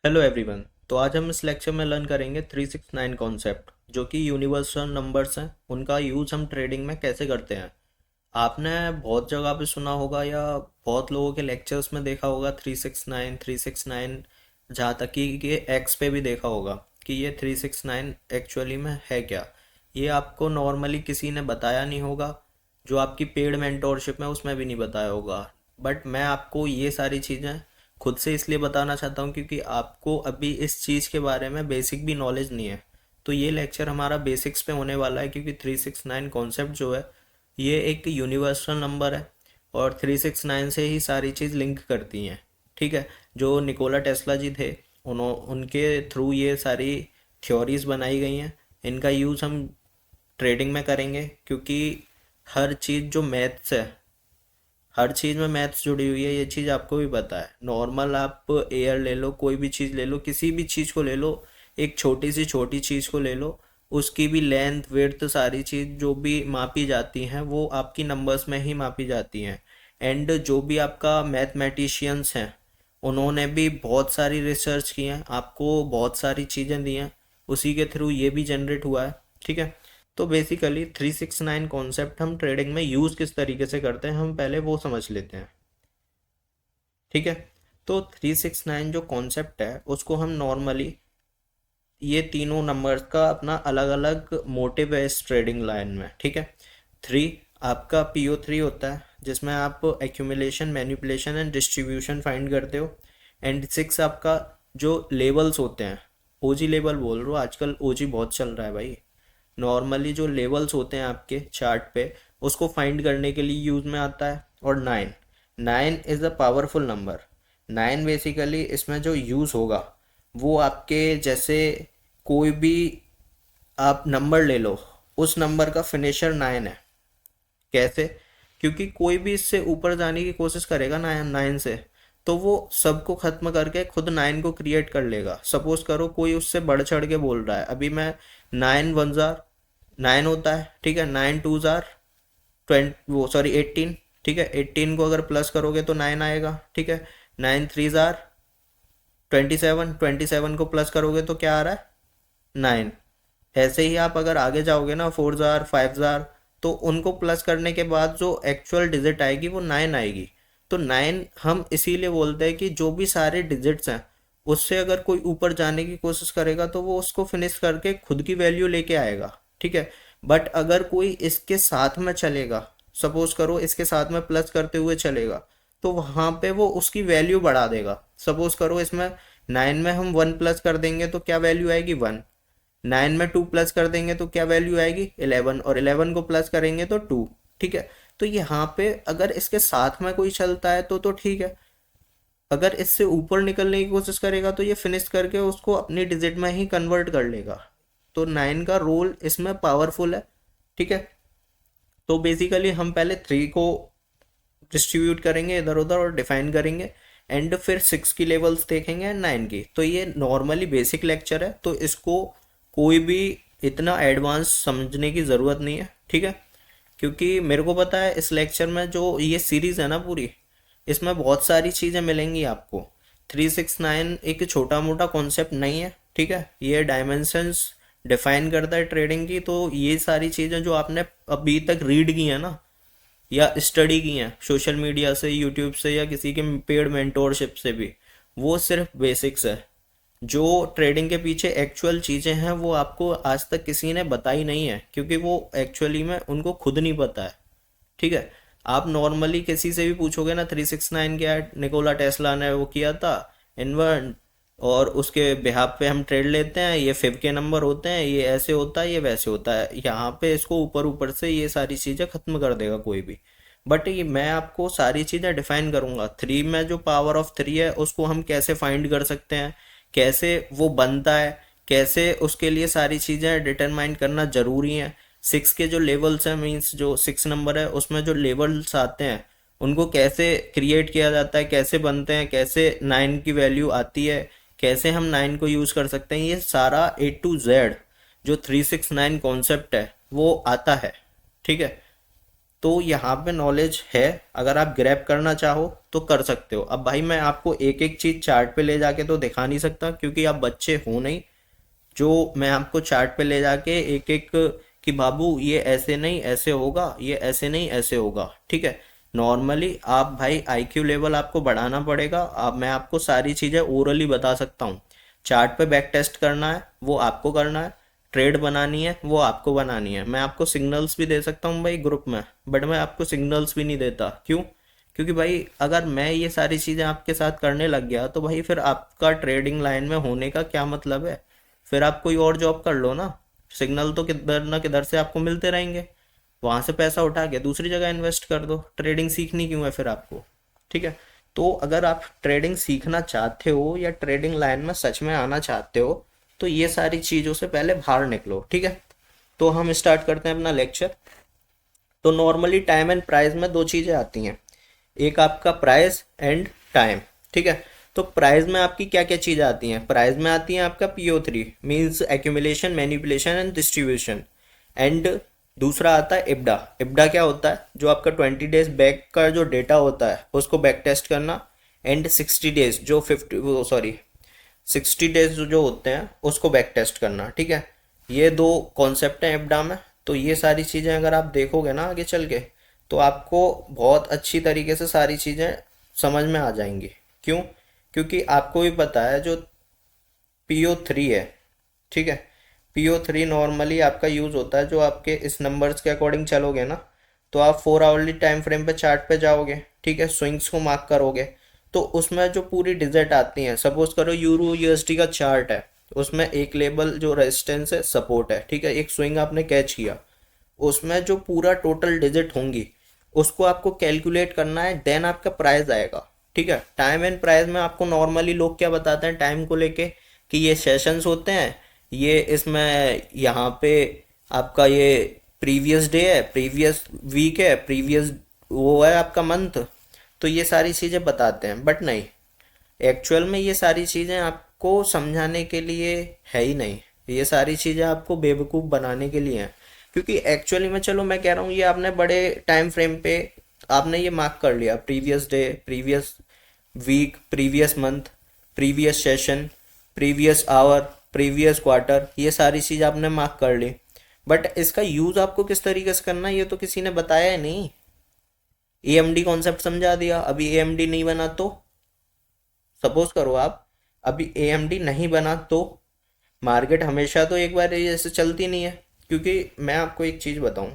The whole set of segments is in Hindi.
Hello everyone. तो आज हम इस लेक्चर में लर्न करेंगे 369 कॉन्सेप्ट जो कि यूनिवर्सल नंबर्स हैं। उनका यूज़ हम ट्रेडिंग में कैसे करते हैं। आपने बहुत जगह पे सुना होगा या बहुत लोगों के लेक्चर्स में देखा होगा 369 जहाँ तक कि ये एक्स पे भी देखा होगा कि ये 369 एक्चुअली में है क्या। ये आपको नॉर्मली किसी ने बताया नहीं होगा, जो आपकी पेड मेंटोरशिप में उसमें भी नहीं बताया होगा। बट मैं आपको ये सारी चीज़ें खुद से इसलिए बताना चाहता हूँ क्योंकि आपको अभी इस चीज़ के बारे में बेसिक भी नॉलेज नहीं है। तो ये लेक्चर हमारा बेसिक्स पे होने वाला है क्योंकि 369 कॉन्सेप्ट जो है ये एक यूनिवर्सल नंबर है और 369 से ही सारी चीज़ लिंक करती हैं। ठीक है। जो निकोला टेस्ला जी थे, उनके थ्रू ये सारी थ्योरीज बनाई गई हैं। इनका यूज़ हम ट्रेडिंग में करेंगे क्योंकि हर चीज़ जो मैथ्स है, हर चीज़ में मैथ्स जुड़ी हुई है। ये चीज़ आपको भी पता है। नॉर्मल आप एयर ले लो, कोई भी चीज़ ले लो, किसी भी चीज़ को ले लो, एक छोटी सी छोटी चीज़ को ले लो, उसकी भी लेंथ विड्थ सारी चीज़ जो भी मापी जाती हैं वो आपकी नंबर्स में ही मापी जाती हैं। एंड जो भी आपका मैथमेटिशियंस हैं उन्होंने भी बहुत सारी रिसर्च की है, आपको बहुत सारी चीज़ें दी हैं, उसी के थ्रू ये भी जनरेट हुआ है। ठीक है। तो बेसिकली 369 कॉन्सेप्ट हम ट्रेडिंग में यूज़ किस तरीके से करते हैं हम पहले वो समझ लेते हैं। ठीक है। तो 369 जो कॉन्सेप्ट है उसको हम नॉर्मली ये तीनों नंबर्स का अपना अलग अलग मोटिव है इस ट्रेडिंग लाइन में। ठीक है। 3 आपका PO3 होता है जिसमें आप accumulation, manipulation and distribution find करते हो। एंड 6 आपका जो लेवल्स होते हैं, OG लेवल बोल रहा हूँ, आजकल OG बहुत चल रहा है भाई। नॉर्मली जो लेवल्स होते हैं आपके चार्ट पे उसको फाइंड करने के लिए यूज में आता है। और 9, 9 is a powerful number. 9 basically इसमें जो यूज़ होगा वो आपके जैसे कोई भी आप नंबर ले लो, उस नंबर का फिनिशर 9 है। कैसे? क्योंकि कोई भी इससे ऊपर जाने की कोशिश करेगा 9 से तो वो सबको खत्म करके खुद 9 को क्रिएट कर लेगा। सपोज करो कोई उससे बढ़ चढ़ के बोल रहा है, अभी मैं 9 1 9 होता है। ठीक है। 9 2 20, वो सॉरी 18। ठीक है। 18 को अगर प्लस करोगे तो 9 आएगा। ठीक है। 9 3 27, 27 को प्लस करोगे तो क्या आ रहा है? 9। ऐसे ही आप अगर आगे जाओगे ना, 4 5 तो उनको प्लस करने के बाद जो एक्चुअल डिजिट आएगी वो 9 आएगी। तो 9 हम इसीलिए बोलते हैं कि जो भी सारे डिजिट्स हैं उससे अगर कोई ऊपर जाने की कोशिश करेगा तो वो उसको फिनिश करके खुद की वैल्यू लेके आएगा। ठीक है। बट अगर कोई इसके साथ में चलेगा, सपोज करो इसके साथ में प्लस करते हुए चलेगा, तो वहां पे वो उसकी वैल्यू बढ़ा देगा। सपोज करो इसमें 9 में हम 1 प्लस कर देंगे तो क्या वैल्यू आएगी? 1। 9 में 2 प्लस कर देंगे तो क्या वैल्यू आएगी? 11। और 11 को प्लस करेंगे तो 2। ठीक है। तो यहाँ पे अगर इसके साथ में कोई चलता है तो ठीक है। अगर इससे ऊपर निकलने की कोशिश करेगा तो ये फिनिश करके उसको अपनी डिजिट में ही कन्वर्ट कर लेगा। तो 9 का रोल इसमें पावरफुल है। ठीक है। तो बेसिकली हम पहले 3 को डिस्ट्रीब्यूट करेंगे इधर उधर और डिफाइन करेंगे। एंड फिर 6 की लेवल्स देखेंगे एंड 9 की। तो ये नॉर्मली बेसिक लेक्चर है तो इसको कोई भी इतना एडवांस समझने की ज़रूरत नहीं है। ठीक है। क्योंकि मेरे को पता है इस लेक्चर में जो ये सीरीज़ है ना पूरी, इसमें बहुत सारी चीज़ें मिलेंगी आपको। 369 एक छोटा मोटा कॉन्सेप्ट नहीं है। ठीक है। ये डायमेंशंस डिफाइन करता है ट्रेडिंग की। तो ये सारी चीज़ें जो आपने अभी तक रीड की है ना या स्टडी की हैं सोशल मीडिया से, यूट्यूब से या किसी के पेड मेंटोरशिप से भी, वो सिर्फ बेसिक्स है। जो ट्रेडिंग के पीछे एक्चुअल चीज़ें हैं वो आपको आज तक किसी ने बताई नहीं है क्योंकि वो एक्चुअली में उनको खुद नहीं पता है। ठीक है। आप नॉर्मली किसी से भी पूछोगे ना 369 क्या है, निकोला टेस्ला ने वो किया था इन्वेंट, और उसके बिहाफ पे हम ट्रेड लेते हैं, ये फिब के नंबर होते हैं, ये ऐसे होता है, ये वैसे होता है। यहाँ पे इसको ऊपर ऊपर से ये सारी चीज़ें खत्म कर देगा कोई भी। बट ये मैं आपको सारी चीज़ें डिफाइन करूँगा। 3 में जो पावर ऑफ 3 है उसको हम कैसे फाइंड कर सकते हैं, कैसे वो बनता है, कैसे उसके लिए सारी चीज़ें डिटरमाइन करना ज़रूरी है। 6 के जो लेवल्स हैं, मीन्स जो 6 नंबर है उसमें जो लेवल्स आते हैं उनको कैसे क्रिएट किया जाता है, कैसे बनते हैं, कैसे 9 की वैल्यू आती है, कैसे हम 9 को यूज़ कर सकते हैं, ये सारा A to Z जो 369 कॉन्सेप्ट है वो आता है। ठीक है। तो यहाँ पे नॉलेज है, अगर आप ग्रैब करना चाहो तो कर सकते हो। अब भाई मैं आपको एक एक चीज़ चार्ट पे ले जाके तो दिखा नहीं सकता, क्योंकि आप बच्चे हो नहीं जो मैं आपको चार्ट पे ले जाके एक एक कि बाबू ये ऐसे नहीं ऐसे होगा, ये ऐसे नहीं ऐसे होगा, ठीक है। नॉर्मली आप भाई आईक्यू लेवल आपको बढ़ाना पड़ेगा। आप मैं आपको सारी चीज़ें ओरली बता सकता हूँ। चार्ट पे बैक टेस्ट करना है वो आपको करना है, ट्रेड बनानी है वो आपको बनानी है। मैं आपको सिग्नल्स भी दे सकता हूँ भाई ग्रुप में, बट मैं आपको सिग्नल्स भी नहीं देता। क्यों? क्योंकि भाई अगर मैं ये सारी चीज़ें आपके साथ करने लग गया तो भाई फिर आपका ट्रेडिंग लाइन में होने का क्या मतलब है? फिर आप कोई और जॉब कर लो ना। सिग्नल तो किधर ना किधर से आपको मिलते रहेंगे, वहां से पैसा उठा के दूसरी जगह इन्वेस्ट कर दो। ट्रेडिंग सीखनी क्यों है फिर आपको? ठीक है। तो अगर आप ट्रेडिंग सीखना चाहते हो या ट्रेडिंग लाइन में सच में आना चाहते हो तो ये सारी चीज़ों से पहले बाहर निकलो, ठीक है। तो हम स्टार्ट करते हैं अपना लेक्चर। तो नॉर्मली टाइम एंड प्राइस में दो चीज़ें आती हैं, एक आपका प्राइस एंड टाइम, ठीक है। तो प्राइस में आपकी क्या क्या चीज़ आती हैं? प्राइस में आती है आपका PO3 means accumulation manipulation and distribution, and दूसरा आता है इब्डा। इब्डा क्या होता है? जो आपका 20 डेज बैक का जो डेटा होता है उसको बैक टेस्ट करना, एंड 60 डेज जो 60 डेज जो होते हैं उसको बैक टेस्ट करना, ठीक है। ये दो कॉन्सेप्ट हैं इब्डा में। तो ये सारी चीज़ें अगर आप देखोगे ना आगे चल के तो आपको बहुत अच्छी तरीके से सारी चीज़ें समझ में आ जाएंगी। क्यों? क्योंकि आपको भी पता है जो PO3 है, ठीक है। PO3 नॉर्मली आपका यूज़ होता है जो आपके इस नंबर्स के अकॉर्डिंग चलोगे ना तो आप 4 आवरली टाइम फ्रेम पे चार्ट पे जाओगे, ठीक है, स्विंग्स को मार्क करोगे तो उसमें जो पूरी डिजिट आती हैं, सपोज करो यूरो USD का चार्ट है, उसमें एक लेवल जो रेजिस्टेंस है सपोर्ट है, ठीक है, एक स्विंग आपने कैच किया, उसमें जो पूरा टोटल डिजिट होंगी उसको आपको कैलकुलेट करना है, देन आपका प्राइस आएगा, ठीक है। टाइम एंड प्राइस में आपको नॉर्मली लोग क्या बताते हैं टाइम को लेके कि ये सेशंस होते हैं, ये इसमें यहाँ पे आपका ये प्रीवियस डे है, प्रीवियस वीक है, प्रीवियस वो है आपका मंथ। तो ये सारी चीज़ें बताते हैं, बट नहीं, एक्चुअल में ये सारी चीज़ें आपको समझाने के लिए है ही नहीं। ये सारी चीज़ें आपको बेवकूफ़ बनाने के लिए हैं। क्योंकि एक्चुअली में, चलो मैं कह रहा हूँ, ये आपने बड़े टाइम फ्रेम पे आपने ये मार्क कर लिया, previous day, previous week, previous month, previous session, previous hour, previous quarter, ये सारी चीज़ आपने मार्क कर ली। बट इसका यूज़ आपको किस तरीके से करना है ये तो किसी ने बताया ही नहीं। AMD कॉन्सेप्ट समझा दिया, अभी AMD नहीं बना तो सपोज करो आप अभी AMD नहीं बना तो मार्केट हमेशा तो एक बार ऐसे चलती नहीं है। क्योंकि मैं आपको एक चीज़ बताऊं,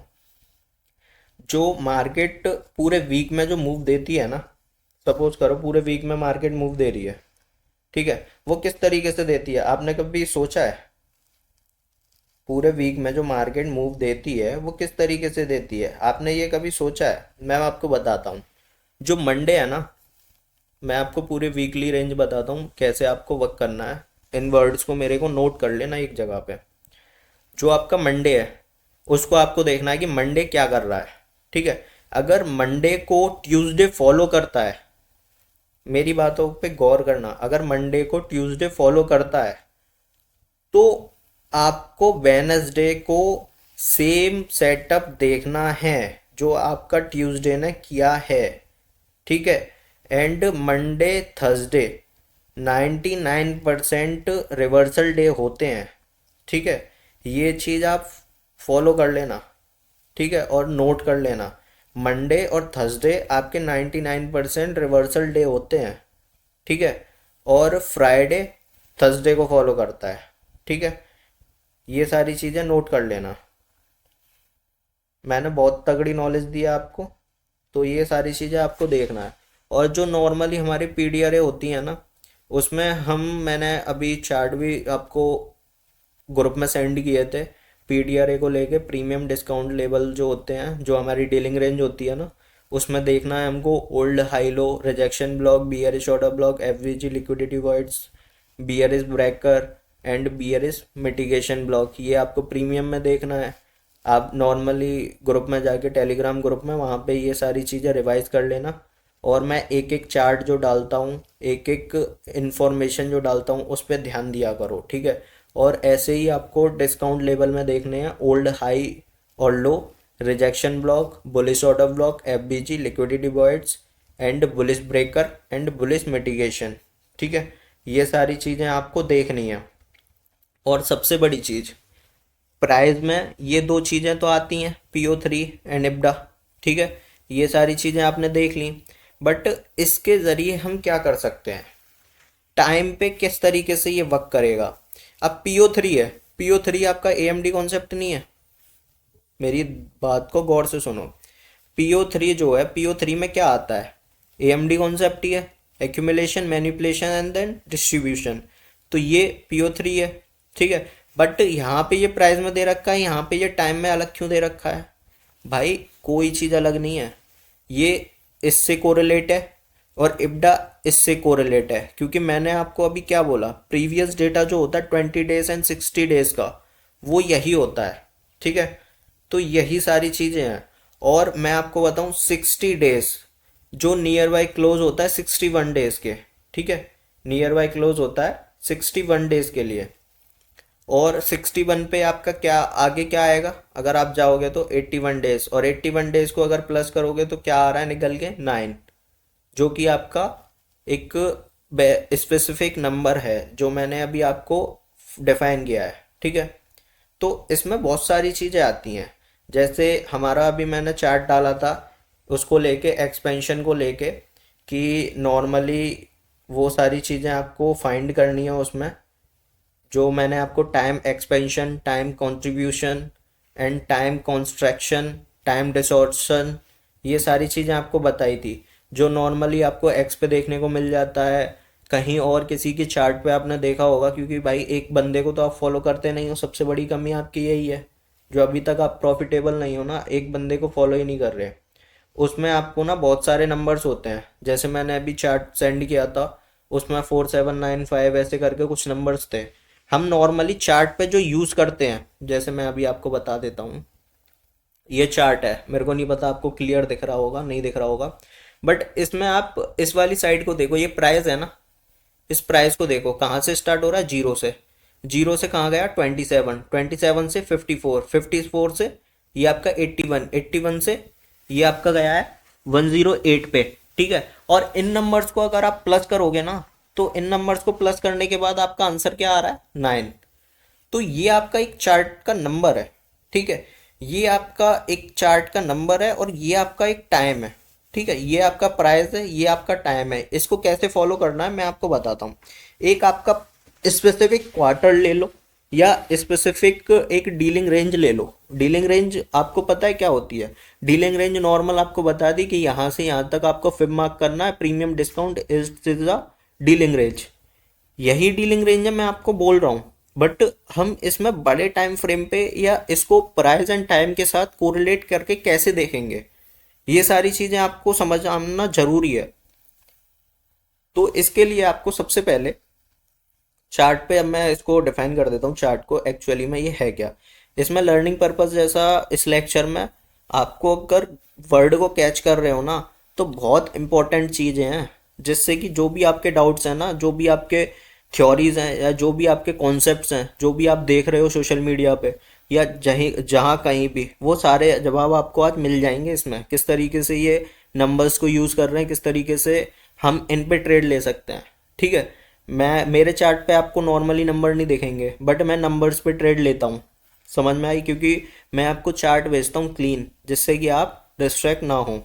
जो मार्केट पूरे वीक में जो मूव देती है ना, सपोज करो पूरे वीक में मार्केट मूव दे रही है, ठीक है, वो किस तरीके से देती है आपने कभी सोचा है? पूरे वीक में जो मार्केट मूव देती है वो किस तरीके से देती है, आपने ये कभी सोचा है? मैं आपको बताता हूँ। जो मंडे है ना, मैं आपको पूरे वीकली रेंज बताता हूँ कैसे आपको वर्क करना है। इन वर्ड्स को मेरे को नोट कर लेना एक जगह पे। जो आपका मंडे है उसको आपको देखना है कि मंडे क्या कर रहा है, ठीक है। अगर मंडे को ट्यूसडे फॉलो करता है, मेरी बातों पे गौर करना, अगर मंडे को ट्यूसडे फॉलो करता है तो आपको वेनसडे को सेम सेटअप देखना है जो आपका ट्यूसडे ने किया है, ठीक है। And Monday Thursday 99% reversal day होते हैं, ठीक है। ये चीज़ आप फॉलो कर लेना, ठीक है, और नोट कर लेना। मंडे और थर्सडे आपके 99% रिवर्सल डे होते हैं, ठीक है। और फ्राइडे थर्सडे को फॉलो करता है, ठीक है। ये सारी चीज़ें नोट कर लेना। मैंने बहुत तगड़ी नॉलेज दी है आपको, तो ये सारी चीज़ें आपको देखना है। और जो नॉर्मली हमारी PDRA होती है ना, उसमें मैंने अभी चार्ट भी आपको ग्रुप में सेंड किए थे। PDRA को लेके प्रीमियम डिस्काउंट लेवल जो होते हैं, जो हमारी डीलिंग रेंज होती है ना, उसमें देखना है हमको old high low, rejection block, bearish order block, FVG liquidity voids, bearish breaker and bearish mitigation block, ये आपको प्रीमियम में देखना है। आप नॉर्मली ग्रुप में जाके टेलीग्राम ग्रुप में वहाँ पे ये सारी चीज़ें रिवाइज कर लेना। और मैं एक एक चार्ट जो डालता हूँ, एक एक इंफॉर्मेशन जो डालता हूँ उस पर ध्यान दिया करो, ठीक है। और ऐसे ही आपको डिस्काउंट लेवल में देखने हैं ओल्ड हाई और low, rejection block, bullish order block, FVG, liquidity voids and bullish breaker and bullish mitigation. ठीक है, ये सारी चीज़ें आपको देखनी है। और सबसे बड़ी चीज़, प्राइस में ये दो चीज़ें तो आती हैं, PO3 एंड इब्डा। ठीक है, ये सारी चीज़ें आपने देख ली, बट इसके ज़रिए हम क्या कर सकते हैं, टाइम पे किस तरीके से ये वर्क करेगा। अब PO3 है, PO3 आपका AMD कॉन्सेप्ट नहीं है, मेरी बात को गौर से सुनो। PO3 जो है, PO3 में क्या आता है, AMD कॉन्सेप्ट ही है, accumulation, manipulation and then distribution. तो ये PO3 है। ठीक है, बट यहाँ पे ये प्राइस में दे रखा है, यहाँ पे ये टाइम में अलग क्यों दे रखा है भाई? कोई चीज़ अलग नहीं है, ये इससे कोरिलेट है और इब्डा इससे कोरिलेट है। क्योंकि मैंने आपको अभी क्या बोला, प्रीवियस डेटा जो होता है 20 डेज एंड 60 डेज का, वो यही होता है। ठीक है, तो यही सारी चीज़ें हैं। और मैं आपको बताऊं, 60 डेज जो नियर बाय क्लोज होता है 61 डेज के। ठीक है, नियर बाय क्लोज होता है 61 डेज के लिए। और 61 पे आपका क्या आगे क्या आएगा, अगर आप जाओगे तो 81 डेज, और 81 डेज को अगर प्लस करोगे तो क्या आ रहा है निकल के 9, जो कि आपका एक स्पेसिफिक नंबर है जो मैंने अभी आपको डिफाइन किया है। ठीक है, तो इसमें बहुत सारी चीज़ें आती हैं, जैसे हमारा अभी मैंने चार्ट डाला था उसको लेके, एक्सपेंशन को लेके, कि नॉर्मली वो सारी चीज़ें आपको फाइंड करनी है उसमें। जो मैंने आपको time expansion, time contribution and time construction, time distortion, ये सारी चीज़ें आपको बताई थी, जो नॉर्मली आपको एक्स पे देखने को मिल जाता है, कहीं और किसी की चार्ट पे आपने देखा होगा। क्योंकि भाई एक बंदे को तो आप फॉलो करते नहीं हो, सबसे बड़ी कमी आपकी यही है, जो अभी तक आप प्रॉफिटेबल नहीं हो ना, एक बंदे को फॉलो ही नहीं कर रहे। उसमें आपको ना बहुत सारे नंबर्स होते हैं, जैसे मैंने अभी चार्ट सेंड किया था, उसमें 4795 ऐसे करके कुछ नंबर्स थे। हम नॉर्मली चार्ट पे जो यूज़ करते हैं, जैसे मैं अभी आपको बता देता हूँ, ये चार्ट है, मेरे को नहीं पता आपको क्लियर दिख रहा होगा नहीं दिख रहा होगा, बट इसमें आप इस वाली साइड को देखो, ये प्राइस है ना, इस प्राइस को देखो कहाँ से स्टार्ट हो रहा है, जीरो से। जीरो से कहाँ गया, 27, 27 से 54, 54 से ये आपका 81, 81 से ये आपका गया है 108 पे। ठीक है, और इन नंबर्स को अगर आप प्लस करोगे ना, तो इन नंबर्स को प्लस करने के बाद आपका आंसर क्या आ रहा है, 9। तो ये आपका एक चार्ट का नंबर है। ठीक है, ये आपका एक चार्ट का नंबर है और ये आपका एक टाइम है। ठीक है, ये आपका प्राइस है, ये आपका टाइम है। इसको कैसे फॉलो करना है मैं आपको बताता हूँ। एक आपका स्पेसिफिक क्वार्टर ले लो या स्पेसिफिक एक डीलिंग रेंज ले लो। डीलिंग रेंज आपको पता है क्या होती है? डीलिंग रेंज नॉर्मल आपको बता दी कि यहाँ से यहाँ तक आपको फिब मार्क करना है, premium discount is the dealing range. यही डीलिंग रेंज है मैं आपको बोल रहा हूँ, बट हम इसमें बड़े टाइम फ्रेम पे या इसको प्राइस एंड टाइम के साथ कोरिलेट करके कैसे देखेंगे, ये सारी चीजें आपको समझ आना जरूरी है। तो इसके लिए आपको सबसे पहले चार्ट पे, अब मैं इसको डिफाइन कर देता हूँ चार्ट को, एक्चुअली में ये है क्या। इसमें लर्निंग पर्पस जैसा इस लेक्चर में आपको अगर वर्ड को कैच कर रहे हो ना, तो बहुत इंपॉर्टेंट चीज़ें हैं, जिससे कि जो भी आपके डाउट्स हैं ना, जो भी आपके थ्योरीज हैं या जो भी आपके कॉन्सेप्ट्स हैं, जो भी आप देख रहे हो सोशल मीडिया पे या जहीं जहाँ कहीं भी, वो सारे जवाब आपको आज मिल जाएंगे इसमें। किस तरीके से ये नंबर्स को यूज़ कर रहे हैं, किस तरीके से हम इन पे ट्रेड ले सकते हैं। ठीक है, मैं मेरे चार्ट पे आपको नॉर्मली नंबर नहीं दिखेंगे, बट मैं नंबर्स पे ट्रेड लेता हूँ। समझ में आई? क्योंकि मैं आपको चार्ट भेजता हूँ क्लीन, जिससे कि आप डिस्ट्रैक्ट ना हो।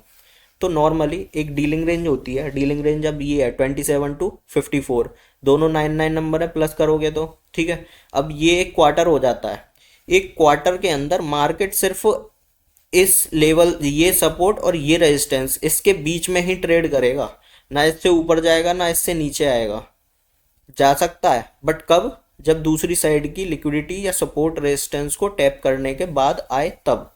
तो नॉर्मली एक डीलिंग रेंज होती है, डीलिंग रेंज अब ये है 27 to 54, दोनों 99 नंबर है, प्लस करोगे तो। ठीक है, अब ये एक क्वार्टर हो जाता है। एक क्वार्टर के अंदर मार्केट सिर्फ इस लेवल, ये सपोर्ट और ये रेजिस्टेंस, इसके बीच में ही ट्रेड करेगा, ना इससे ऊपर जाएगा ना इससे नीचे आएगा। जा सकता है, बट कब? जब दूसरी साइड की लिक्विडिटी या सपोर्ट रेजिस्टेंस को टैप करने के बाद आए तब।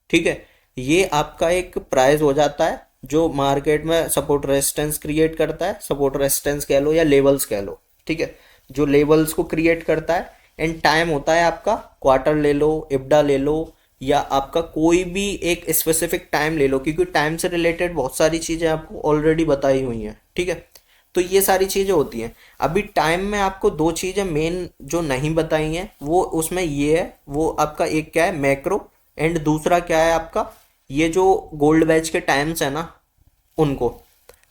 ठीक है, ये आपका एक प्राइस हो जाता है जो मार्केट में सपोर्ट रेजिस्टेंस क्रिएट करता है, सपोर्ट रेजिस्टेंस कह लो या लेवल्स कह लो। ठीक है, जो लेवल्स को क्रिएट करता है। एंड टाइम होता है आपका, क्वार्टर ले लो, इब्डा ले लो, या आपका कोई भी एक स्पेसिफिक टाइम ले लो, क्योंकि टाइम से रिलेटेड बहुत सारी चीज़ें आपको ऑलरेडी बताई हुई हैं। ठीक है, तो ये सारी चीज़ें होती हैं। अभी टाइम में आपको दो चीज़ें मेन जो नहीं बताई हैं, वो उसमें ये है, वो आपका एक क्या है, मैक्रो एंड दूसरा क्या है आपका, ये जो गोल्ड बैच के टाइम्स है ना उनको।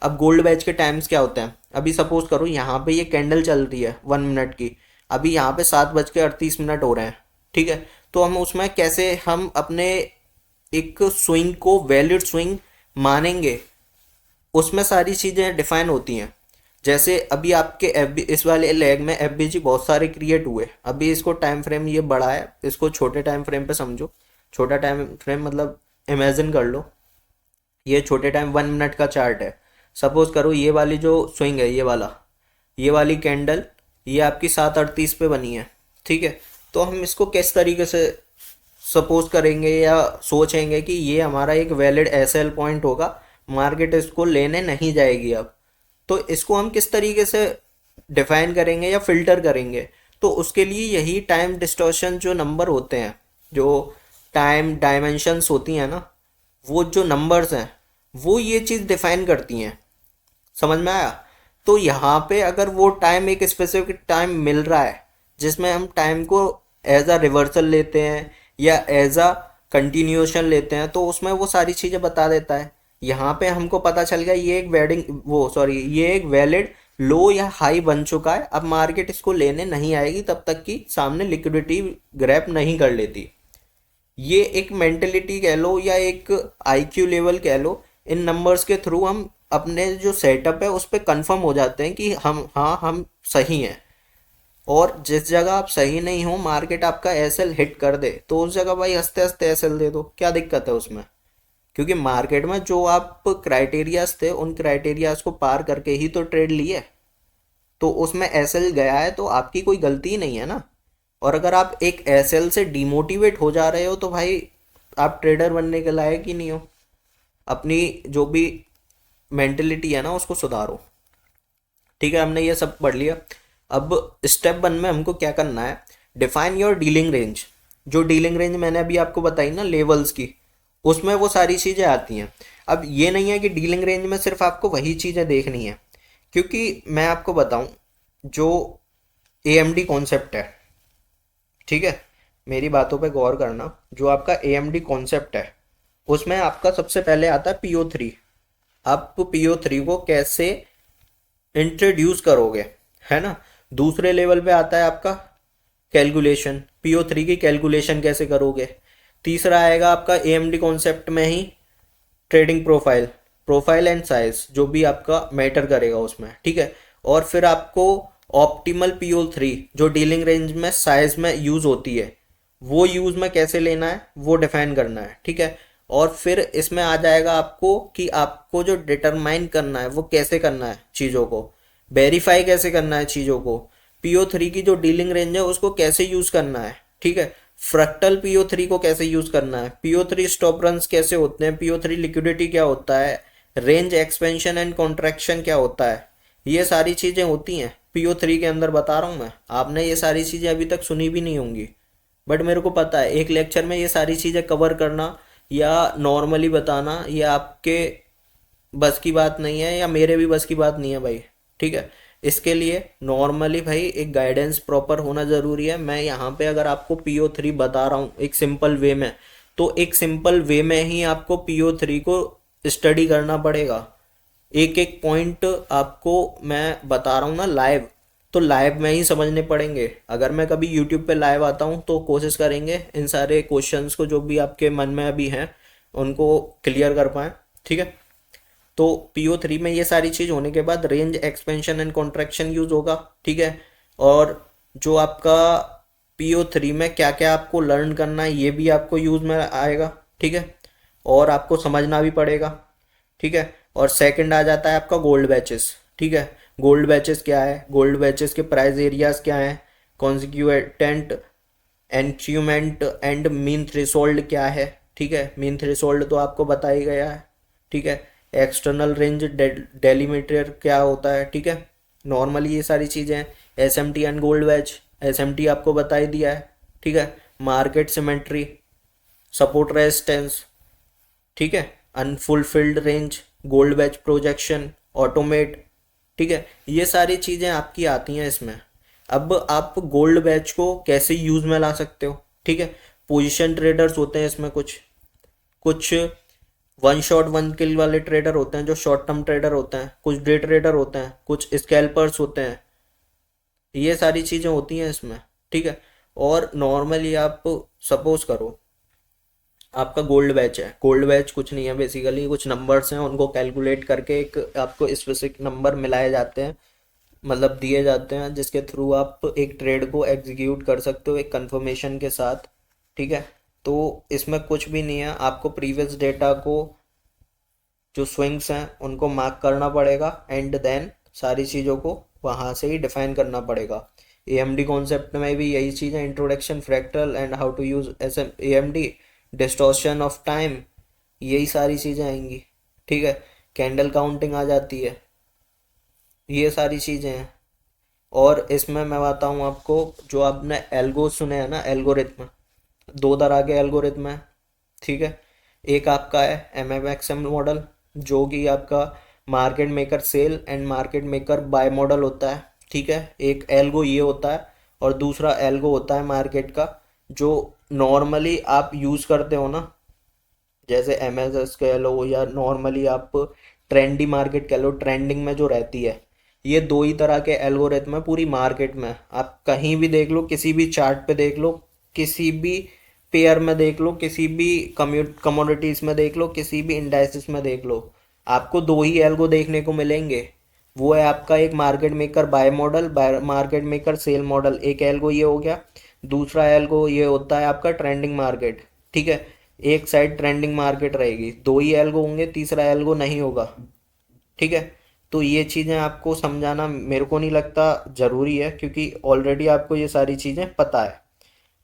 अब गोल्ड बैच के टाइम्स क्या होते हैं, अभी सपोज करो यहाँ पे ये कैंडल चल रही है 1 मिनट की, अभी यहाँ पे 7:38 हो रहे हैं, ठीक है। तो हम उसमें कैसे हम अपने एक स्विंग को वैलिड स्विंग मानेंगे, उसमें सारी चीज़ें डिफाइन होती हैं। जैसे अभी आपके एफ इस वाले लेग में एफ बहुत सारे क्रिएट हुए, अभी इसको टाइम फ्रेम ये बड़ा है, इसको छोटे टाइम फ्रेम पे समझो। छोटा टाइम फ्रेम मतलब इमेजिन कर लो, ये छोटे टाइम 1 मिनट का चार्ट है। सपोज करो ये वाली जो स्विंग है, ये वाली कैंडल ये आपकी 7:38 पे बनी है, ठीक है। तो हम इसको किस तरीके से सपोज करेंगे या सोचेंगे कि ये हमारा एक वैलिड एसएल पॉइंट होगा, मार्केट इसको लेने नहीं जाएगी अब। तो इसको हम किस तरीके से डिफाइन करेंगे या फिल्टर करेंगे, तो उसके लिए यही टाइम डिस्टॉर्शन जो नंबर होते हैं, जो टाइम डायमेंशंस होती हैं ना, वो जो नंबर्स हैं वो ये चीज़ डिफाइन करती हैं। समझ में आया? तो यहाँ पे अगर वो टाइम एक स्पेसिफिक टाइम मिल रहा है जिसमें हम टाइम को एज अ रिवर्सल लेते हैं या एज अ कंटिन्यूएशन लेते हैं, तो उसमें वो सारी चीज़ें बता देता है। यहाँ पे हमको पता चल गया ये एक ये एक वैलिड लो या हाई बन चुका है, अब मार्केट इसको लेने नहीं आएगी तब तक कि सामने लिक्विडिटी ग्रैब नहीं कर लेती। ये एक मेंटेलिटी कह लो या एक आईक्यू लेवल कह लो, इन नंबर्स के थ्रू हम अपने जो सेटअप है उस पर कंफर्म हो जाते हैं कि हम सही हैं। और जिस जगह आप सही नहीं हो, मार्केट आपका एसएल हिट कर दे, तो उस जगह भाई हंसते हंसते एसएल दे दो, क्या दिक्कत है उसमें। क्योंकि मार्केट में जो आप क्राइटेरियाज थे उन क्राइटेरियाज को पार करके ही तो ट्रेड लिए, तो उसमें एसएल गया है तो आपकी कोई गलती नहीं है ना। और अगर आप एक एसएल से डिमोटिवेट हो जा रहे हो तो भाई आप ट्रेडर बनने के लायक ही नहीं हो। अपनी जो भी मेंटेलिटी है ना उसको सुधारो। ठीक है, हमने ये सब पढ़ लिया। अब स्टेप 1 में हमको क्या करना है, डिफाइन योर डीलिंग रेंज। जो डीलिंग रेंज मैंने अभी आपको बताई ना लेवल्स की, उसमें वो सारी चीज़ें आती हैं। अब ये नहीं है कि डीलिंग रेंज में सिर्फ आपको वही चीज़ें देखनी है, क्योंकि मैं आपको बताऊं जो एएमडी कॉन्सेप्ट है, ठीक है, मेरी बातों पे गौर करना, जो आपका एएमडी कॉन्सेप्ट है उसमें आपका सबसे पहले आता है PO3। आप PO3 को कैसे इंट्रोड्यूस करोगे, है ना। दूसरे लेवल पे आता है आपका कैलकुलेशन, PO3 की कैलकुलेशन कैसे करोगे। तीसरा आएगा आपका एएमडी कॉन्सेप्ट में ही trading profile, profile and size, जो भी आपका मैटर करेगा उसमें, ठीक है। और फिर आपको ऑप्टिमल PO3 जो डीलिंग रेंज में साइज में यूज़ होती है, वो यूज़ में कैसे लेना है वो डिफाइन करना है, ठीक है। और फिर इसमें आ जाएगा आपको कि आपको जो डिटरमाइन करना है वो कैसे करना है, चीज़ों को वेरीफाई कैसे करना है, चीज़ों को PO3 की जो डीलिंग रेंज है उसको कैसे यूज़ करना है, ठीक है। फ्रैक्टल PO3 को कैसे यूज़ करना है, PO3 स्टॉप रन्स कैसे होते हैं, PO3 लिक्विडिटी क्या होता है, रेंज एक्सपेंशन एंड कॉन्ट्रैक्शन क्या होता है, ये सारी चीज़ें होती हैं PO3 के अंदर, बता रहा हूँ मैं। आपने ये सारी चीज़ें अभी तक सुनी भी नहीं होंगी, बट मेरे को पता है एक लेक्चर में ये सारी चीज़ें कवर करना या नॉर्मली बताना ये आपके बस की बात नहीं है, या मेरे भी बस की बात नहीं है भाई, ठीक है। इसके लिए नॉर्मली भाई एक गाइडेंस प्रॉपर होना ज़रूरी है। मैं यहाँ पे अगर आपको PO3 बता रहा हूँ एक सिंपल वे में, तो एक सिंपल वे में ही आपको PO3 को स्टडी करना पड़ेगा। एक एक पॉइंट आपको मैं बता रहा हूँ ना लाइव, तो लाइव में ही समझने पड़ेंगे। अगर मैं कभी यूट्यूब पे लाइव आता हूँ तो कोशिश करेंगे इन सारे क्वेश्चंस को जो भी आपके मन में अभी हैं उनको क्लियर कर पाएँ, ठीक है। तो PO3 में ये सारी चीज़ होने के बाद range expansion and contraction use होगा, ठीक है। और जो आपका PO3 में क्या क्या आपको लर्न करना है ये भी आपको यूज़ में आएगा, ठीक है। और आपको समझना भी पड़ेगा, ठीक है। और सेकंड आ जाता है आपका गोल्ड बैचेस, ठीक है। गोल्ड बैचेस क्या है, गोल्ड बैचेस के प्राइस एरियाज क्या हैं, कॉन्सिक्यूटेंट इंक्रीमेंट एंड मीन थ्रेशोल्ड क्या है, ठीक है। मीन थ्रेशोल्ड तो आपको बता ही गया है, ठीक है। एक्सटर्नल रेंज डेलीमीटर क्या होता है, ठीक है। नॉर्मली ये सारी चीज़ें हैं। SMT and gold batch, SMT आपको बता ही दिया है, ठीक है। मार्केट सिमेट्री, सपोर्ट रेजिस्टेंस, ठीक है। Unfulfilled range, gold batch projection, automate, ठीक है। ये सारी चीज़ें आपकी आती हैं इसमें। अब आप गोल्ड बैच को कैसे यूज़ में ला सकते हो, ठीक है। पोजीशन ट्रेडर्स होते हैं इसमें, कुछ कुछ वन शॉट वन किल वाले ट्रेडर होते हैं जो शॉर्ट टर्म ट्रेडर होते हैं, कुछ डे ट्रेडर होते हैं, कुछ स्कैल्पर्स होते हैं। ये सारी चीज़ें होती हैं इसमें, ठीक है। और नॉर्मली आप सपोज करो आपका गोल्ड बैच है, गोल्ड बैच कुछ नहीं है बेसिकली, कुछ नंबर्स हैं, उनको कैलकुलेट करके एक आपको स्पेसिफिक नंबर मिलाए जाते हैं, मतलब दिए जाते हैं, जिसके थ्रू आप एक ट्रेड को एग्जीक्यूट कर सकते हो एक कंफर्मेशन के साथ, ठीक है। तो इसमें कुछ भी नहीं है, आपको प्रीवियस डेटा को जो स्विंग्स हैं उनको मार्क करना पड़ेगा एंड देन सारी चीज़ों को वहाँ से ही डिफाइन करना पड़ेगा। एएमडी कॉन्सेप्ट में भी यही चीज़ है, introduction, fractal and how to use as AMD, distortion of time, यही सारी चीज़ें आएंगी, ठीक है। कैंडल काउंटिंग आ जाती है, ये सारी चीज़ें हैं। और इसमें मैं बताऊँ आपको, जो आपने एल्गो सुने हैं ना, एल्गोरिथम, दो तरह के एल्गोरिथम है, ठीक है। एक आपका है एमएमएक्सएम मॉडल, जो कि आपका market maker sell and market maker buy model होता है, ठीक है। एक एल्गो ये होता है, और दूसरा एल्गो होता है मार्केट का, जो नॉर्मली आप यूज़ करते हो ना, जैसे एम एस एस कह लो या नॉर्मली आप ट्रेंडी मार्केट कह लो, ट्रेंडिंग में जो रहती है। ये दो ही तरह के एल्गोरिथम है पूरी मार्केट में, आप कहीं भी देख लो, किसी भी चार्ट पे देख लो, किसी भी पेयर में देख लो, किसी भी कमोडिटीज में देख लो, किसी भी इंडाइसिस में देख लो, आपको दो ही एल्गो देखने को मिलेंगे। वो है आपका एक market maker buy model, buy market maker sell model, एक एल्गो ये हो गया। दूसरा एल्गो ये होता है आपका ट्रेंडिंग मार्केट, ठीक है। एक साइड ट्रेंडिंग मार्केट रहेगी, दो ही एल्गो होंगे, तीसरा एल्गो नहीं होगा, ठीक है। तो ये चीज़ें आपको समझाना मेरे को नहीं लगता ज़रूरी है, क्योंकि ऑलरेडी आपको ये सारी चीज़ें पता है।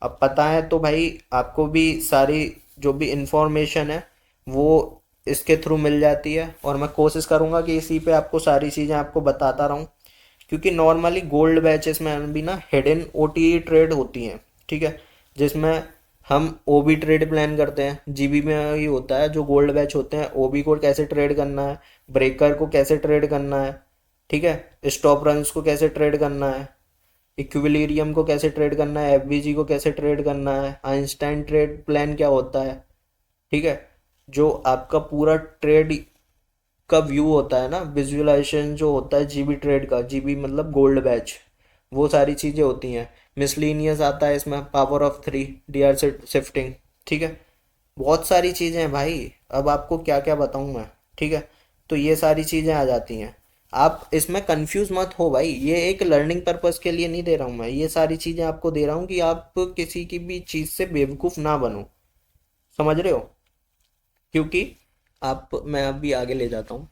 अब पता है तो भाई आपको भी सारी जो भी इंफॉर्मेशन है वो इसके थ्रू मिल जाती है, और मैं कोशिश करूँगा कि इसी पे आपको सारी चीज़ें आपको बताता रहूँ। क्योंकि नॉर्मली गोल्ड बैचेस में भी ना हिडन ओटीई ट्रेड होती हैं, ठीक है, जिसमें हम ओबी ट्रेड प्लान करते हैं। जीबी में ही होता है, जो गोल्ड बैच होते हैं ओबी को कैसे ट्रेड करना है, ब्रेकर को कैसे ट्रेड करना है, ठीक है, स्टॉप रन्स को कैसे ट्रेड करना है, इक्विलिब्रियम को कैसे ट्रेड करना है, एफबीजी को कैसे ट्रेड करना है, आइंस्टाइन ट्रेड प्लान क्या होता है, ठीक है। जो आपका पूरा ट्रेड का व्यू होता है ना, विजुअलाइजेशन जो होता है जीबी ट्रेड का, जीबी मतलब गोल्ड बैच, वो सारी चीज़ें होती हैं। मिसलीनियस आता है इसमें, power of three, DR shifting, ठीक है। बहुत सारी चीज़ें हैं भाई, अब आपको क्या क्या बताऊँ मैं, ठीक है। तो ये सारी चीज़ें आ जाती हैं, आप इसमें कंफ्यूज मत हो भाई, ये एक लर्निंग पर्पस के लिए नहीं दे रहा हूँ मैं, ये सारी चीज़ें आपको दे रहा हूँ कि आप किसी की भी चीज़ से बेवकूफ़ ना बनो, समझ रहे हो। क्योंकि आप, मैं अभी आगे ले जाता हूँ,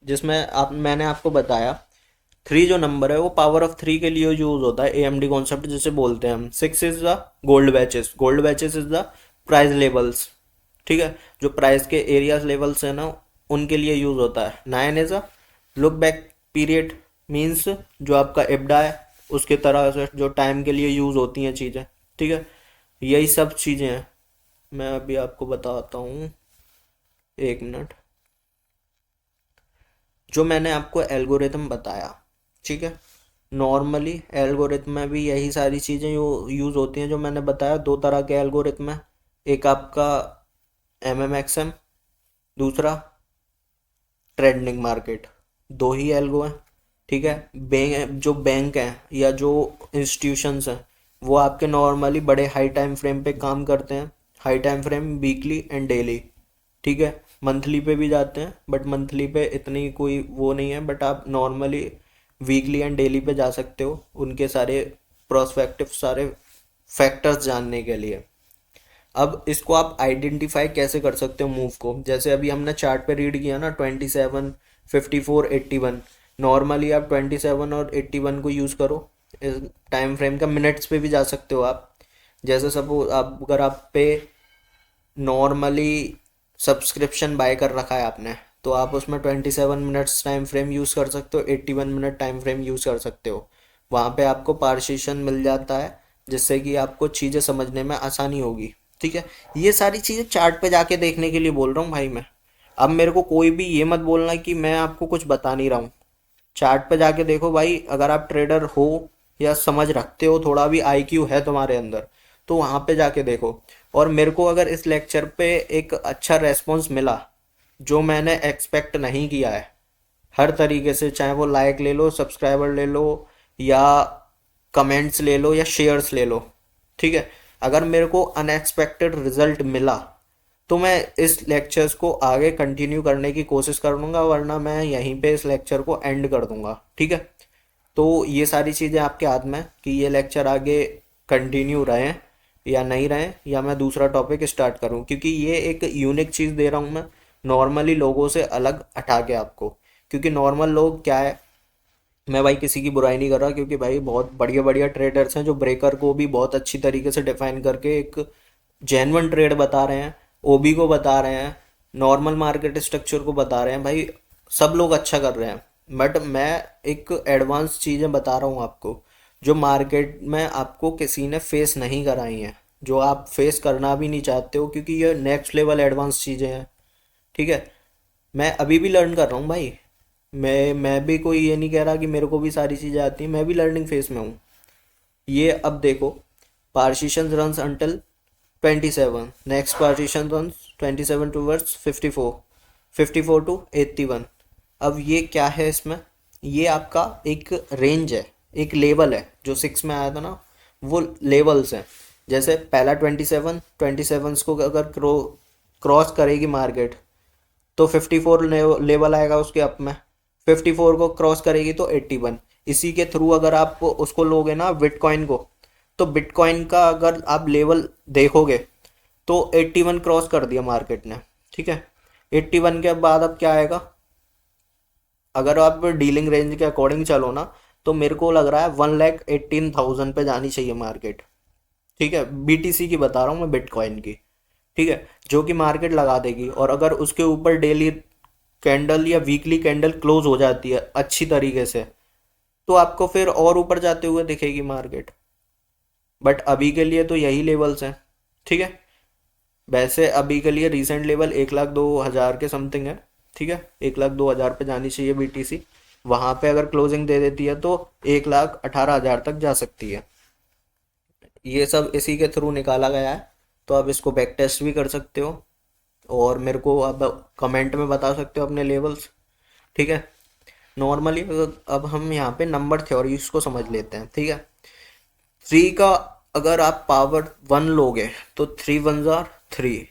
जिसमें आप, मैंने आपको बताया थ्री जो नंबर है वो पावर ऑफ थ्री के लिए यूज होता है, एएमडी कॉन्सेप्ट जिसे बोलते हैं हम। Six is the gold batches, gold batches is the price levels, ठीक है, जो प्राइस के एरियाज लेवल्स है ना उनके लिए यूज होता है। Nine is a look back period, means जो आपका एबडा है उसके तरह से जो टाइम के लिए यूज होती हैं चीज़ें, ठीक है। यही सब चीज़ें हैं, मैं अभी आपको बताता हूँ, एक मिनट। जो मैंने आपको एल्गोरिथम बताया, ठीक है, नॉर्मली एल्गोरिथम में भी यही सारी चीज़ें यूज़ होती हैं जो मैंने बताया। दो तरह के एल्गोरिथम है, एक आपका एमएमएक्सएम, दूसरा ट्रेंडिंग मार्केट, दो ही एल्गो हैं, ठीक है। जो बैंक हैं या जो इंस्टीट्यूशंस हैं वो आपके नॉर्मली बड़े हाई टाइम फ्रेम पे काम करते हैं, high time frame weekly and daily, ठीक है। मंथली पे भी जाते हैं बट मंथली पे इतनी कोई वो नहीं है, बट आप नॉर्मली वीकली एंड डेली पे जा सकते हो उनके सारे प्रोस्पेक्टिव सारे फैक्टर्स जानने के लिए। अब इसको आप आइडेंटिफाई कैसे कर सकते हो मूव को, जैसे अभी हमने चार्ट पे रीड किया ना 27, 54, 81, नॉर्मली आप 27 और 81 को यूज़ करो इस टाइम फ्रेम का। मिनट्स पे भी जा सकते हो आप, जैसे सपोज आप, अगर आप पे नॉर्मली सब्सक्रिप्शन बाय कर रखा है आपने, तो आप उसमें 27 मिनट्स टाइम फ्रेम यूज़ कर सकते हो, 81 मिनट टाइम फ्रेम यूज़ कर सकते हो। वहाँ पे आपको पार्टीशन मिल जाता है, जिससे कि आपको चीज़ें समझने में आसानी होगी, ठीक है। ये सारी चीज़ें चार्ट पे जाके देखने के लिए बोल रहा हूँ भाई मैं। अब मेरे को कोई भी ये मत बोलना कि मैं आपको कुछ बता नहीं रहा हूँ, चार्ट पे जाके देखो भाई। अगर आप ट्रेडर हो या समझ रखते हो, थोड़ा भी आईक्यू है तुम्हारे अंदर, तो वहाँ पे जाके देखो। और मेरे को अगर इस लेक्चर पे एक अच्छा रेस्पॉन्स मिला जो मैंने एक्सपेक्ट नहीं किया है हर तरीके से, चाहे वो लाइक ले लो, सब्सक्राइबर ले लो, या कमेंट्स ले लो, या शेयर्स ले लो, ठीक है, अगर मेरे को अनएक्सपेक्टेड रिजल्ट मिला तो मैं इस लेक्चर्स को आगे कंटिन्यू करने की कोशिश करूँगा, वरना मैं यहीं पे इस लेक्चर को एंड कर दूंगा, ठीक है। तो ये सारी चीज़ें आपके हाथ में हैं कि ये लेक्चर आगे कंटिन्यू रहें या नहीं रहें, या मैं दूसरा टॉपिक स्टार्ट करूं, क्योंकि ये एक यूनिक चीज़ दे रहा हूं मैं नॉर्मली लोगों से अलग हटा के आपको। क्योंकि नॉर्मल लोग क्या है, मैं भाई किसी की बुराई नहीं कर रहा, क्योंकि भाई बहुत बढ़िया बढ़िया ट्रेडर्स हैं जो ब्रेकर को भी बहुत अच्छी तरीके से डिफाइन करके एक जेन्युइन ट्रेड बता रहे हैं, ओबी को बता रहे हैं, नॉर्मल मार्केट स्ट्रक्चर को बता रहे हैं, भाई सब लोग अच्छा कर रहे हैं। बट मैं एक एडवांस चीज़ें बता रहा हूँ आपको जो मार्केट में आपको किसी ने फेस नहीं कराई हैं, जो आप फेस करना भी नहीं चाहते हो, क्योंकि ये नेक्स्ट लेवल एडवांस चीज़ें हैं, ठीक है। मैं अभी भी लर्न कर रहा हूँ भाई, मैं भी कोई ये नहीं कह रहा कि मेरे को भी सारी चीज़ें आती हैं, मैं भी लर्निंग फेस में हूँ। ये अब देखो, partition runs until 27, next partition runs 27 towards 54, 54 to 81। अब ये क्या है इसमें, ये आपका एक रेंज है, एक लेवल है, जो 6 में आया था ना, वो लेवल्स हैं। जैसे पहला 27, 27 को अगर क्रॉस करेगी मार्केट तो 54 लेवल आएगा उसके अप में, 54 को क्रॉस करेगी तो 81। इसी के थ्रू अगर आप उसको लोगे ना बिटकॉइन को, तो बिटकॉइन का अगर आप लेवल देखोगे तो 81 क्रॉस कर दिया मार्केट ने, ठीक है। 81 के बाद अब क्या आएगा, अगर आप डीलिंग रेंज के अकॉर्डिंग चलो ना, तो मेरे को लग रहा है 1,18,000 पे जानी चाहिए मार्केट, ठीक है। बीटीसी की बता रहा हूँ मैं, बिटकॉइन की, ठीक है, जो कि मार्केट लगा देगी। और अगर उसके ऊपर डेली कैंडल या वीकली कैंडल क्लोज हो जाती है अच्छी तरीके से, तो आपको फिर और ऊपर जाते हुए दिखेगी मार्केट। बट अभी के लिए तो यही लेवल्स हैं, ठीक है। वैसे अभी के लिए रीसेंट लेवल 1,02,000 के समथिंग है, ठीक है, 1,02,000 पे जानी चाहिए बीटीसी। वहां पे अगर क्लोजिंग दे देती है तो 1,18,000 तक जा सकती है। ये सब इसी के थ्रू निकाला गया है, तो आप इसको बैक टेस्ट भी कर सकते हो और मेरे को अब कमेंट में बता सकते हो अपने लेवल्स, ठीक है। नॉर्मली अब हम यहाँ पे नंबर थ्योरीज को समझ लेते हैं, ठीक है। 3 का अगर आप पावर 1 लोगे तो 3 वन जार 3,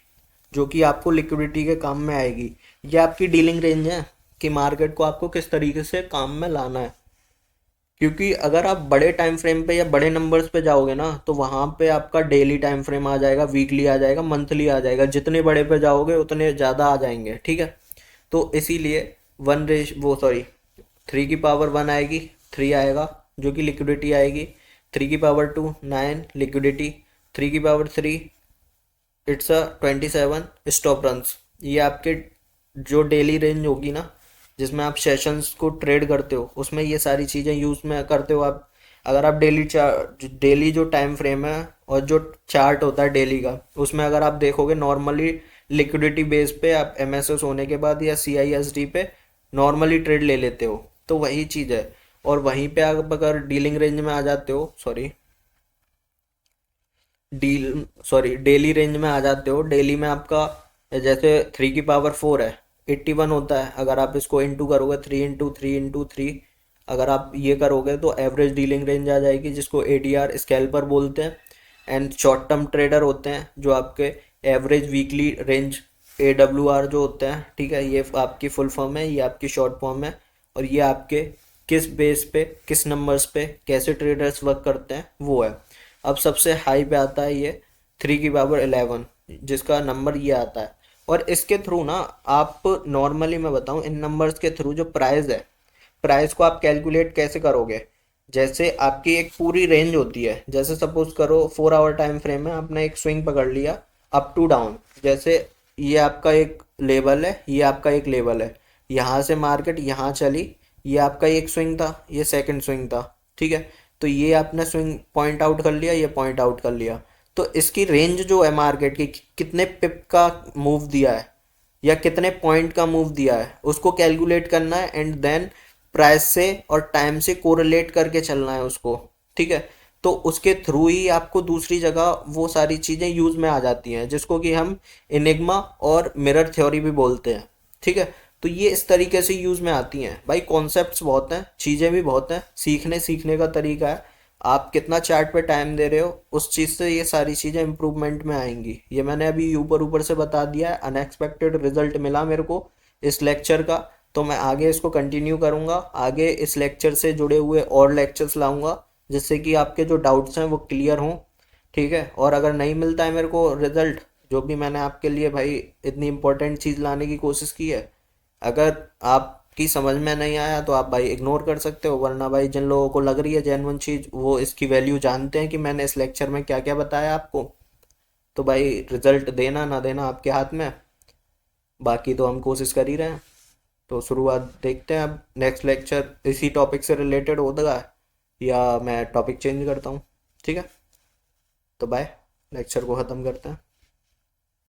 जो कि आपको लिक्विडिटी के काम में आएगी। ये आपकी डीलिंग रेंज है कि मार्केट को आपको किस तरीके से काम में लाना है। क्योंकि अगर आप बड़े टाइम फ्रेम पे या बड़े नंबर्स पे जाओगे ना, तो वहाँ पे आपका डेली टाइम फ्रेम आ जाएगा, वीकली आ जाएगा, मंथली आ जाएगा, जितने बड़े पे जाओगे उतने ज़्यादा आ जाएंगे, ठीक है। तो इसीलिए वन रेश वो सॉरी 3 की पावर 1 आएगी, 3 आएगा जो कि लिक्विडिटी आएगी, 3 की पावर 2 9 लिक्विडिटी, 3 की power 3 it's a 27 stop runs. ये आपके जो डेली रेंज होगी ना, जिसमें आप सेशंस को ट्रेड करते हो, उसमें ये सारी चीज़ें यूज़ में करते हो आप। अगर आप डेली जो टाइम फ्रेम है और जो चार्ट होता है डेली का, उसमें अगर आप देखोगे नॉर्मली लिक्विडिटी बेस पे आप एमएसएस होने के बाद या सीआईएसडी पे नॉर्मली ट्रेड ले लेते हो, तो वही चीज़ है। और वहीं पे आप अगर डीलिंग रेंज में आ जाते हो, डेली रेंज में आ जाते हो, डेली में आपका जैसे 3 की पावर 4 है, 81 होता है। अगर आप इसको इंटू करोगे 3 इंटू 3 अगर आप ये करोगे तो एवरेज डीलिंग रेंज आ जाएगी, जिसको एडीआर स्कैल्पर बोलते हैं। एंड शॉर्ट टर्म ट्रेडर होते हैं जो आपके एवरेज वीकली रेंज एडब्ल्यूआर जो होते हैं, ठीक है, ये आपकी फुल फॉर्म है, ये आपकी शॉर्ट फॉर्म है। और ये आपके किस बेस पे, किस नंबर्स पे कैसे ट्रेडर्स वर्क करते हैं वो है। अब सबसे हाई पे आता है ये 3 की पावर 11, जिसका नंबर ये आता है। और इसके थ्रू ना आप नॉर्मली मैं बताऊं, इन नंबर्स के थ्रू जो प्राइस है, प्राइस को आप कैलकुलेट कैसे करोगे। जैसे आपकी एक पूरी रेंज होती है, जैसे सपोज करो 4 आवर टाइम फ्रेम में आपने एक स्विंग पकड़ लिया अप टू डाउन, जैसे ये आपका एक लेवल है, ये आपका एक लेवल है, यहाँ से मार्केट यहाँ चली, ये आपका एक स्विंग था, ये सेकंड स्विंग था, ठीक है। तो ये आपने स्विंग पॉइंट आउट कर लिया, ये पॉइंट आउट कर लिया, तो इसकी रेंज जो है मार्केट की, कितने पिप का मूव दिया है या कितने पॉइंट का मूव दिया है, उसको कैलकुलेट करना है। एंड देन प्राइस से और टाइम से कोरिलेट करके चलना है उसको, ठीक है। तो उसके थ्रू ही आपको दूसरी जगह वो सारी चीज़ें यूज़ में आ जाती हैं, जिसको कि हम इनिग्मा और मिरर थ्योरी भी बोलते हैं। ठीक है, तो ये इस तरीके से यूज़ में आती हैं भाई। कॉन्सेप्ट्स बहुत हैं, चीज़ें भी बहुत हैं, सीखने सीखने का तरीका है। आप कितना चैट पे टाइम दे रहे हो, उस चीज़ से ये सारी चीज़ें इम्प्रूवमेंट में आएंगी। ये मैंने अभी ऊपर ऊपर से बता दिया है, अनएक्सपेक्टेड रिजल्ट मिला मेरे को इस लेक्चर का। तो मैं आगे इसको कंटिन्यू करूँगा, आगे इस लेक्चर से जुड़े हुए और लेक्चर्स लाऊंगा, जिससे कि आपके जो डाउट्स हैं वो क्लियर हों। ठीक है, और अगर नहीं मिलता है मेरे को रिजल्ट, जो भी मैंने आपके लिए भाई इतनी इंपॉर्टेंट चीज़ लाने की कोशिश की है, अगर आपकी समझ में नहीं आया तो आप भाई इग्नोर कर सकते हो। वरना भाई जिन लोगों को लग रही है जेन्युइन चीज़, वो इसकी वैल्यू जानते हैं कि मैंने इस लेक्चर में क्या क्या बताया आपको। तो भाई रिजल्ट देना ना देना आपके हाथ में है। बाकी तो हम कोशिश कर ही रहे हैं। तो शुरुआत देखते हैं, अब नेक्स्ट लेक्चर इसी टॉपिक से रिलेटेड होगा या मैं टॉपिक चेंज करता हूँ। ठीक है, तो बाय, लेक्चर को ख़त्म करते हैं।